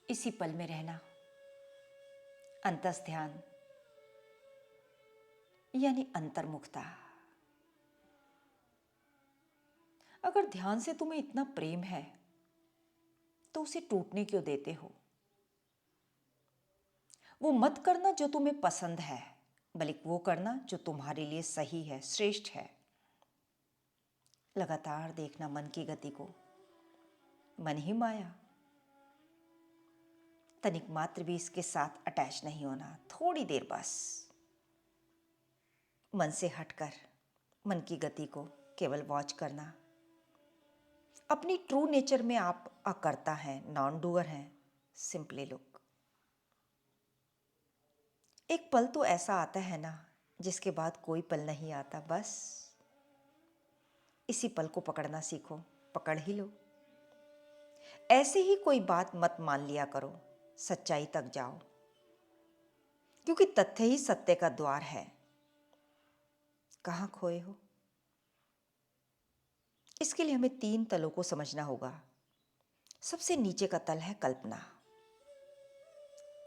इसी पल में रहना, अंतस ध्यान यानी अंतर्मुखता। अगर ध्यान से तुम्हें इतना प्रेम है तो उसे टूटने क्यों देते हो? वो मत करना जो तुम्हें पसंद है, बल्कि वो करना जो तुम्हारे लिए सही है, श्रेष्ठ है। लगातार देखना मन की गति को, मन ही माया। तनिक मात्र भी इसके साथ अटैच नहीं होना, थोड़ी देर बस। मन से हटकर मन की गति को केवल वॉच करना। अपनी ट्रू नेचर में आप अकर्ता हैं, नॉन डूअर हैं। Simply look. एक पल तो ऐसा आता है ना, जिसके बाद कोई पल नहीं आता। बस इसी पल को पकड़ना सीखो, पकड़ ही लो। ऐसे ही कोई बात मत मान लिया करो, सच्चाई तक जाओ, क्योंकि तथ्य ही सत्य का द्वार है। कहाँ खोए हो? इसके लिए हमें 3 तलों को समझना होगा। सबसे नीचे का तल है कल्पना।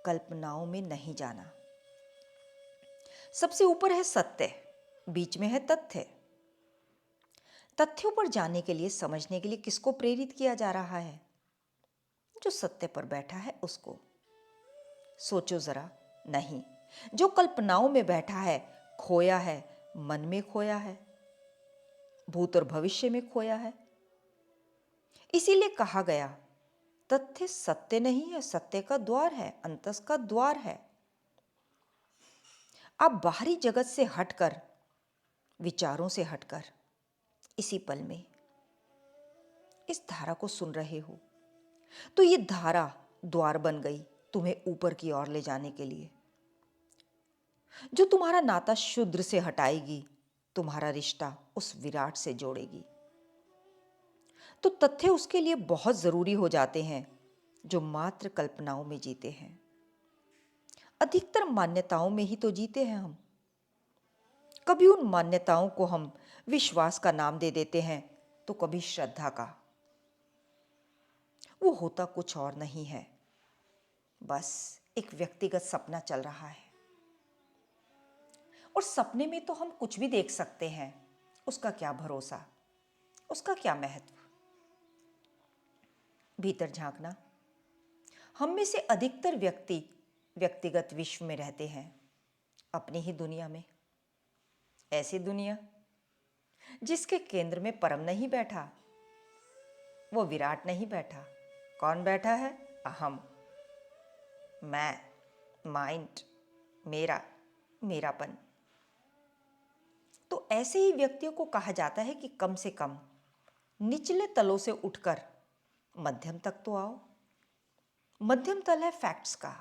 कल्पनाओं में नहीं जाना। सबसे ऊपर है सत्य, बीच में है तथ्य। तथ्यों पर जाने के लिए, समझने के लिए किसको प्रेरित किया जा रहा है? जो सत्य पर बैठा है उसको। सोचो जरा, नहीं, जो कल्पनाओं में बैठा है, खोया है, मन में खोया है, भूत और भविष्य में खोया है। इसीलिए कहा गया, तथ्य सत्य नहीं है, सत्य का द्वार है, अंतस का द्वार है। आप बाहरी जगत से हटकर, विचारों से हटकर, इसी पल में इस धारा को सुन रहे हो, तो ये धारा द्वार बन गई तुम्हें ऊपर की ओर ले जाने के लिए, जो तुम्हारा नाता शूद्र से हटाएगी, तुम्हारा रिश्ता उस विराट से जोड़ेगी। तो तथ्य उसके लिए बहुत जरूरी हो जाते हैं जो मात्र कल्पनाओं में जीते हैं। अधिकतर मान्यताओं में ही तो जीते हैं हम। कभी उन मान्यताओं को हम विश्वास का नाम दे देते हैं, तो कभी श्रद्धा का। वो होता कुछ और नहीं है, बस एक व्यक्तिगत सपना चल रहा है। और सपने में तो हम कुछ भी देख सकते हैं, उसका क्या भरोसा, उसका क्या महत्व। भीतर झांकना। हम में से अधिकतर व्यक्ति व्यक्तिगत विश्व में रहते हैं, अपनी ही दुनिया में। ऐसी दुनिया जिसके केंद्र में परम नहीं बैठा, वो विराट नहीं बैठा। कौन बैठा है? अहम, मैं, माइंड, मेरा, मेरापन। तो ऐसे ही व्यक्तियों को कहा जाता है कि कम से कम निचले तलों से उठकर मध्यम तक तो आओ। मध्यम तल है फैक्ट्स का।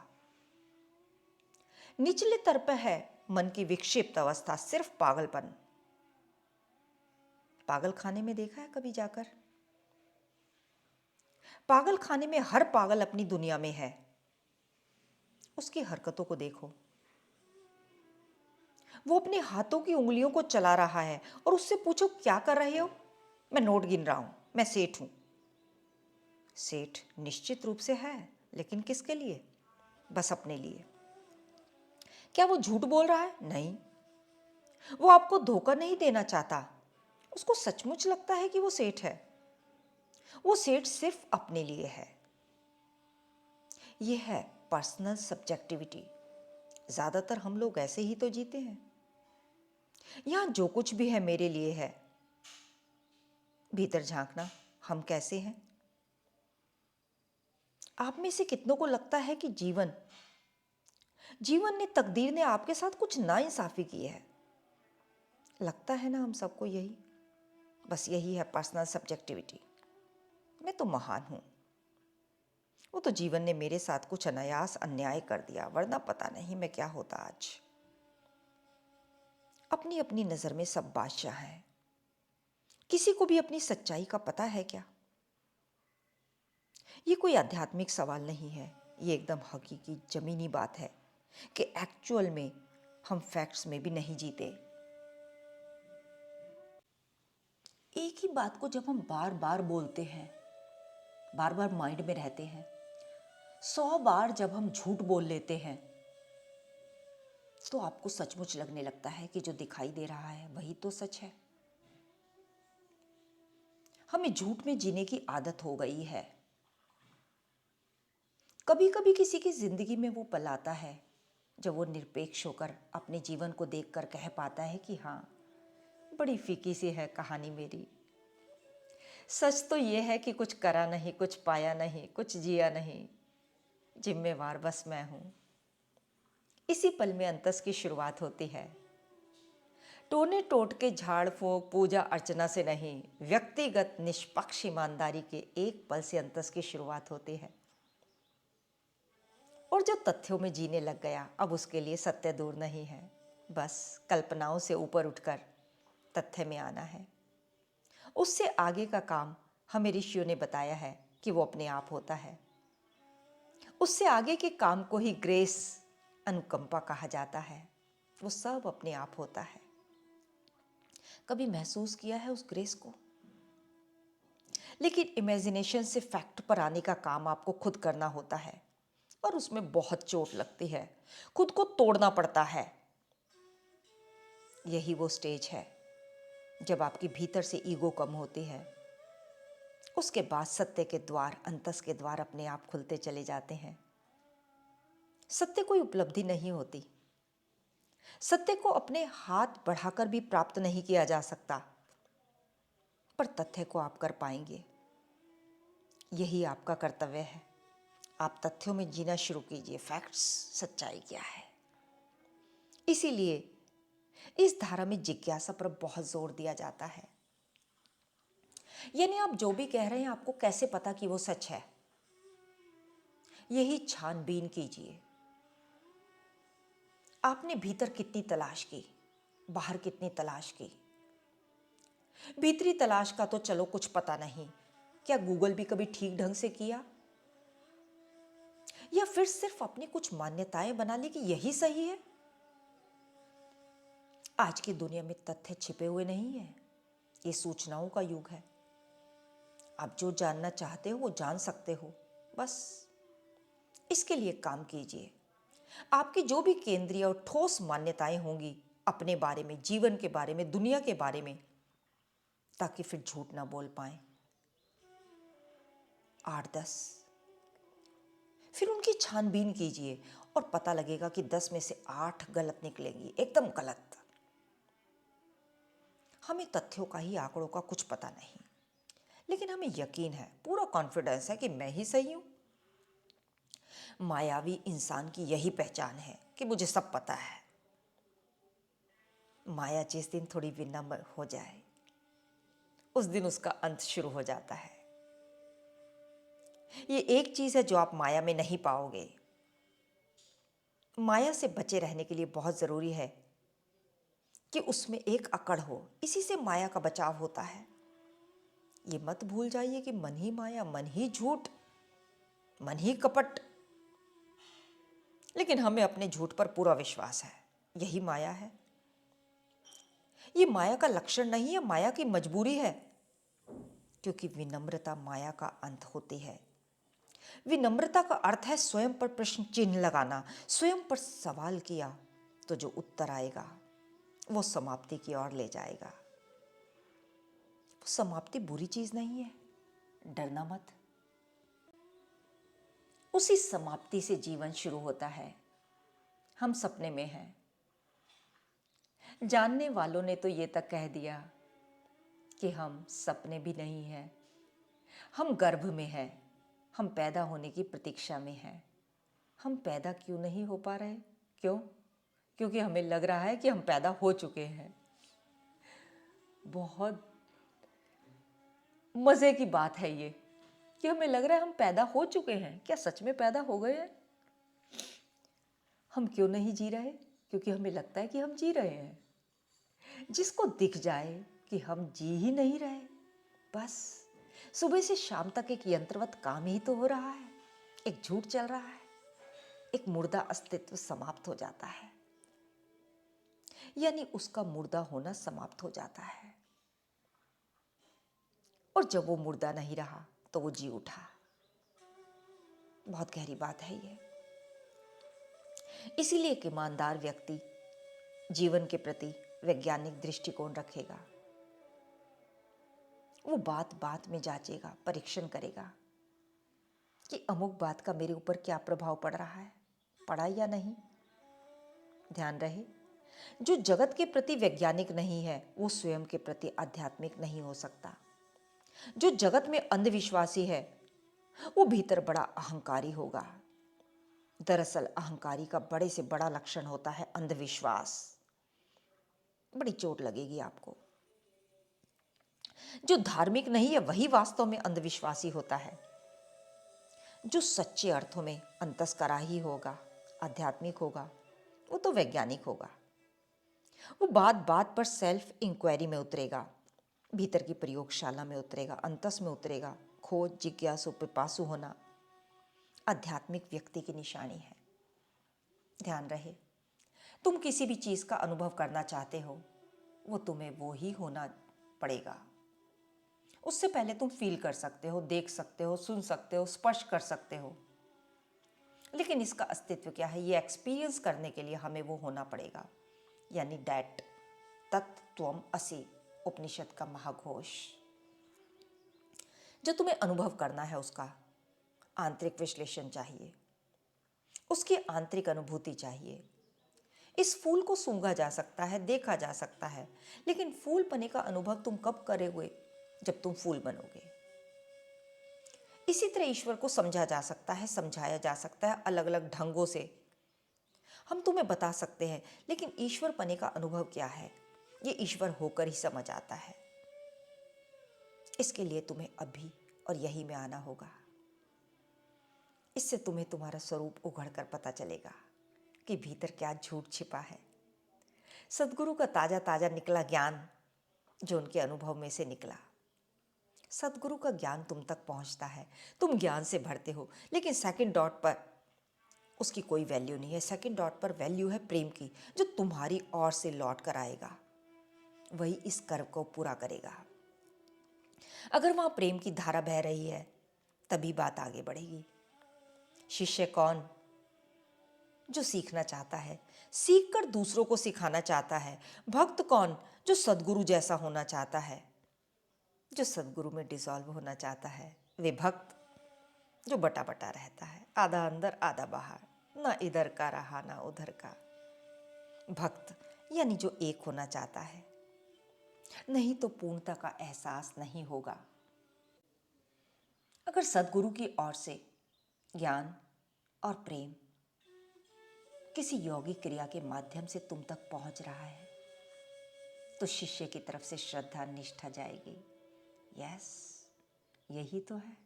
निचले तर पर है मन की विक्षिप्त अवस्था, सिर्फ पागलपन। पागल खाने में देखा है कभी जाकर? पागल खाने में हर पागल अपनी दुनिया में है। उसकी हरकतों को देखो। वो अपने हाथों की उंगलियों को चला रहा है और उससे पूछो क्या कर रहे हो? मैं नोट गिन रहा हूं, मैं सेठ हूं। सेठ निश्चित रूप से है, लेकिन किसके लिए? बस अपने लिए। क्या वो झूठ बोल रहा है? नहीं। वो आपको धोखा नहीं देना चाहता। उसको सचमुच लगता है कि वो सेठ है। वो सेठ सिर्फ अपने लिए है। ये है पर्सनल सब्जेक्टिविटी। ज्यादातर हम लोग ऐसे ही तो जीते हैं। यहां जो कुछ भी है मेरे लिए है। भीतर झांकना, हम कैसे हैं? आप में से कितनों को लगता है कि जीवन ने, तकदीर ने आपके साथ कुछ नाइंसाफी की है? लगता है ना हम सबको यही। बस यही है पर्सनल सब्जेक्टिविटी। मैं तो महान हूं, वो तो जीवन ने मेरे साथ कुछ अनायास अन्याय कर दिया, वरना पता नहीं मैं क्या होता आज। अपनी अपनी नजर में सब बादशाह हैं। किसी को भी अपनी सच्चाई का पता है क्या? ये कोई आध्यात्मिक सवाल नहीं है, ये एकदम हकीकी जमीनी बात है कि एक्चुअल में हम फैक्ट्स में भी नहीं जीते। एक ही बात को जब हम बार बार बोलते हैं, बार बार माइंड में रहते हैं, 100 बार जब हम झूठ बोल लेते हैं तो आपको सचमुच लगने लगता है कि जो दिखाई दे रहा है वही तो सच है। हमें झूठ में जीने की आदत हो गई है। कभी कभी किसी की जिंदगी में वो पल आता है जब वो निरपेक्ष होकर अपने जीवन को देखकर कह पाता है कि हाँ, बड़ी फीकी सी है कहानी मेरी। सच तो ये है कि कुछ करा नहीं, कुछ पाया नहीं, कुछ जिया नहीं, जिम्मेवार बस मैं हूं। इसी पल में अंतस की शुरुआत होती है। टोने टोट के झाड़ फूंक पूजा अर्चना से नहीं, व्यक्तिगत निष्पक्ष ईमानदारी के एक पल से अंतस की शुरुआत होती है। और जो तथ्यों में जीने लग गया अब उसके लिए सत्य दूर नहीं है, बस कल्पनाओं से ऊपर उठकर तथ्य में आना है। उससे आगे का काम हमें ऋषियों ने बताया है कि वो अपने आप होता है। उससे आगे के काम को ही ग्रेस, अनुकंपा कहा जाता है। वो सब अपने आप होता है। कभी महसूस किया है उस ग्रेस को? लेकिन इमेजिनेशन से फैक्ट पर आने का काम आपको खुद करना होता है और उसमें बहुत चोट लगती है, खुद को तोड़ना पड़ता है। यही वो स्टेज है जब आपकी भीतर से ईगो कम होती है। उसके बाद सत्य के द्वार, अंतस के द्वार अपने आप खुलते चले जाते हैं। सत्य कोई उपलब्धि नहीं होती। सत्य को अपने हाथ बढ़ाकर भी प्राप्त नहीं किया जा सकता, पर तथ्य को आप कर पाएंगे। यही आपका कर्तव्य है। आप तथ्यों में जीना शुरू कीजिए। फैक्ट्स, सच्चाई क्या है। इसीलिए इस धारा में जिज्ञासा पर बहुत जोर दिया जाता है। यानी आप जो भी कह रहे हैं आपको कैसे पता कि वो सच है, यही छानबीन कीजिए। आपने भीतर कितनी तलाश की, बाहर कितनी तलाश की। भीतरी तलाश का तो चलो कुछ पता नहीं, क्या गूगल भी कभी ठीक ढंग से किया? या फिर सिर्फ अपनी कुछ मान्यताएं बना ली कि यही सही है? आज की दुनिया में तथ्य छिपे हुए नहीं है। ये सूचनाओं का युग है। आप जो जानना चाहते हो वो जान सकते हो। बस इसके लिए काम कीजिए। आपकी जो भी केंद्रीय और ठोस मान्यताएं होंगी अपने बारे में, जीवन के बारे में, दुनिया के बारे में, ताकि फिर झूठ ना बोल पाए। 8-10 फिर उनकी छानबीन कीजिए और पता लगेगा कि 10 में से 8 गलत निकलेंगी, एकदम गलत। हमें तथ्यों का ही, आंकड़ों का कुछ पता नहीं, लेकिन हमें यकीन है, पूरा कॉन्फिडेंस है कि मैं ही सही हूं। मायावी इंसान की यही पहचान है कि मुझे सब पता है। माया जिस दिन थोड़ी विनम्र हो जाए उस दिन उसका अंत शुरू हो जाता है। ये एक चीज है जो आप माया में नहीं पाओगे। माया से बचे रहने के लिए बहुत जरूरी है कि उसमें एक अकड़ हो। इसी से माया का बचाव होता है। ये मत भूल जाइए कि मन ही माया, मन ही झूठ, मन ही कपट। लेकिन हमें अपने झूठ पर पूरा विश्वास है। यही माया है। ये माया का लक्षण नहीं है, माया की मजबूरी है। क्योंकि विनम्रता माया का अंत होती है। विनम्रता का अर्थ है स्वयं पर प्रश्न चिन्ह लगाना। स्वयं पर सवाल किया तो जो उत्तर आएगा वो समाप्ति की ओर ले जाएगा। समाप्ति बुरी चीज नहीं है, डरना मत। उसी समाप्ति से जीवन शुरू होता है। हम सपने में हैं। जानने वालों ने तो ये तक कह दिया कि हम सपने भी नहीं हैं, हम गर्भ में हैं, हम पैदा होने की प्रतीक्षा में हैं। हम पैदा क्यों नहीं हो पा रहे? क्यों? क्योंकि हमें लग रहा है कि हम पैदा हो चुके हैं। बहुत मजे की बात है ये कि हमें लग रहा है हम पैदा हो चुके हैं। क्या सच में पैदा हो गए हैं? हम क्यों नहीं जी रहे? क्योंकि हमें लगता है कि हम जी रहे हैं। जिसको दिख जाए कि हम जी ही नहीं रहे, बस सुबह से शाम तक एक यंत्रवत काम ही तो हो रहा है, एक झूठ चल रहा है, एक मुर्दा अस्तित्व समाप्त हो जाता है। यानी उसका मुर्दा होना समाप्त हो जाता है। और जब वो मुर्दा नहीं रहा तो वो जी उठा। बहुत गहरी बात है ये। इसीलिए एक ईमानदार व्यक्ति जीवन के प्रति वैज्ञानिक दृष्टिकोण रखेगा। वो बात बात में जांचेगा, परीक्षण करेगा कि अमुक बात का मेरे ऊपर क्या प्रभाव पड़ रहा है, पड़ा या नहीं। ध्यान रहे, जो जगत के प्रति वैज्ञानिक नहीं है वो स्वयं के प्रति आध्यात्मिक नहीं हो सकता। जो जगत में अंधविश्वासी है वो भीतर बड़ा अहंकारी होगा। दरअसल अहंकारी का बड़े से बड़ा लक्षण होता है अंधविश्वास। बड़ी चोट लगेगी आपको। जो धार्मिक नहीं है वही वास्तव में अंधविश्वासी होता है। जो सच्चे अर्थों में अंतस्कराही होगा, आध्यात्मिक होगा, वो तो वैज्ञानिक होगा। वो बात बात पर सेल्फ इंक्वायरी में उतरेगा, भीतर की प्रयोगशाला में उतरेगा, अंतस में उतरेगा। खोज, जिज्ञासु, पिपासु होना आध्यात्मिक व्यक्ति की निशानी है। ध्यान रहे, तुम किसी भी चीज का अनुभव करना चाहते हो वो तुम्हें वो ही होना पड़ेगा। उससे पहले तुम फील कर सकते हो, देख सकते हो, सुन सकते हो, स्पर्श कर सकते हो, लेकिन इसका अस्तित्व क्या है ये एक्सपीरियंस करने के लिए हमें वो होना पड़ेगा। यानी डैट, तत्त्वम असि, उपनिषद का महाघोष। जो तुम्हें अनुभव करना है उसका आंतरिक विश्लेषण चाहिए, उसकी आंतरिक अनुभूति चाहिए। इस फूल को सूंघा जा सकता है, देखा जा सकता है, लेकिन फूल बने का अनुभव तुम कब करोगे? जब तुम फूल बनोगे। इसी तरह ईश्वर को समझा जा सकता है, समझाया जा सकता है अलग अलग ढंगों से। हम तुम्हें बता सकते हैं, लेकिन ईश्वर पने का अनुभव क्या है ये ईश्वर होकर ही समझ आता है। इसके लिए तुम्हें अभी और यही में आना होगा। इससे तुम्हें तुम्हारा स्वरूप उघड़ कर पता चलेगा कि भीतर क्या झूठ छिपा है। सदगुरु का ताजा ताजा निकला ज्ञान जो उनके अनुभव में से निकला। सदगुरु का ज्ञान तुम तक पहुंचता है, तुम ज्ञान से भरते हो, लेकिन सेकंड डॉट पर उसकी कोई वैल्यू नहीं है। सेकंड डॉट पर वैल्यू है प्रेम की, जो तुम्हारी ओर से लौट कर आएगा, वही इस कर्व को पूरा करेगा। अगर वहां प्रेम की धारा बह रही है तभी बात आगे बढ़ेगी। शिष्य कौन? जो सीखना चाहता है, सीखकर दूसरों को सिखाना चाहता है। भक्त कौन? जो सदगुरु जैसा होना चाहता है, जो सदगुरु में डिसॉल्व होना चाहता है। वे भक्त जो बटा बटा रहता है, आधा अंदर आधा बाहर, ना इधर का रहा ना उधर का। भक्त यानी जो एक होना चाहता है, नहीं तो पूर्णता का एहसास नहीं होगा। अगर सदगुरु की ओर से ज्ञान और प्रेम किसी यौगिक क्रिया के माध्यम से तुम तक पहुंच रहा है तो शिष्य की तरफ से श्रद्धा, निष्ठा जाएगी। यस, यही तो है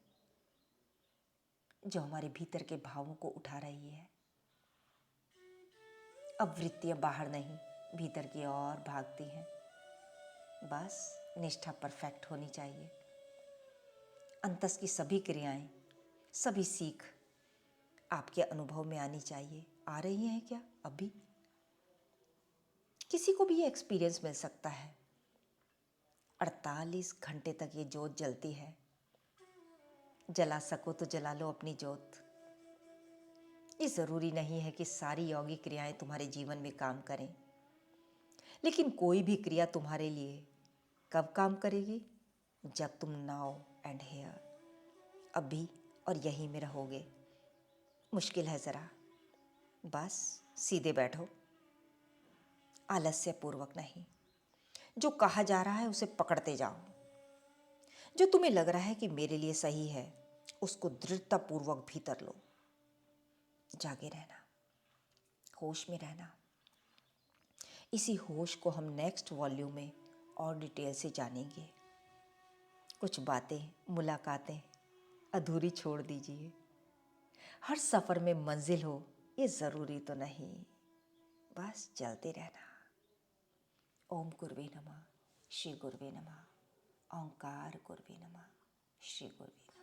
जो हमारे भीतर के भावों को उठा रही है। अब वृत्तियां बाहर नहीं, भीतर की ओर भागती हैं। बस निष्ठा परफेक्ट होनी चाहिए। अंतस की सभी क्रियाएं, सभी सीख आपके अनुभव में आनी चाहिए। आ रही हैं क्या? अभी किसी को भी ये एक्सपीरियंस मिल सकता है। 48 घंटे तक ये जोत जलती है। जला सको तो जला लो अपनी जोत। ये ज़रूरी नहीं है कि सारी योगी क्रियाएं तुम्हारे जीवन में काम करें, लेकिन कोई भी क्रिया तुम्हारे लिए कब काम करेगी? जब तुम नाउ एंड हेयर, अभी और यहीं में रहोगे। मुश्किल है ज़रा, बस सीधे बैठो, आलस्य पूर्वक नहीं। जो कहा जा रहा है उसे पकड़ते जाओ। जो तुम्हें लग रहा है कि मेरे लिए सही है उसको दृढ़तापूर्वक भीतर लो। जागे रहना, होश में रहना। इसी होश को हम नेक्स्ट वॉल्यूम में और डिटेल से जानेंगे। कुछ बातें, मुलाकातें अधूरी छोड़ दीजिए। हर सफ़र में मंजिल हो ये ज़रूरी तो नहीं, बस चलते रहना। ओम गुरुवे नमः, श्री गुरुवे नमः, ओंकार गुरुवे नमः, श्री गुरुवे नमः।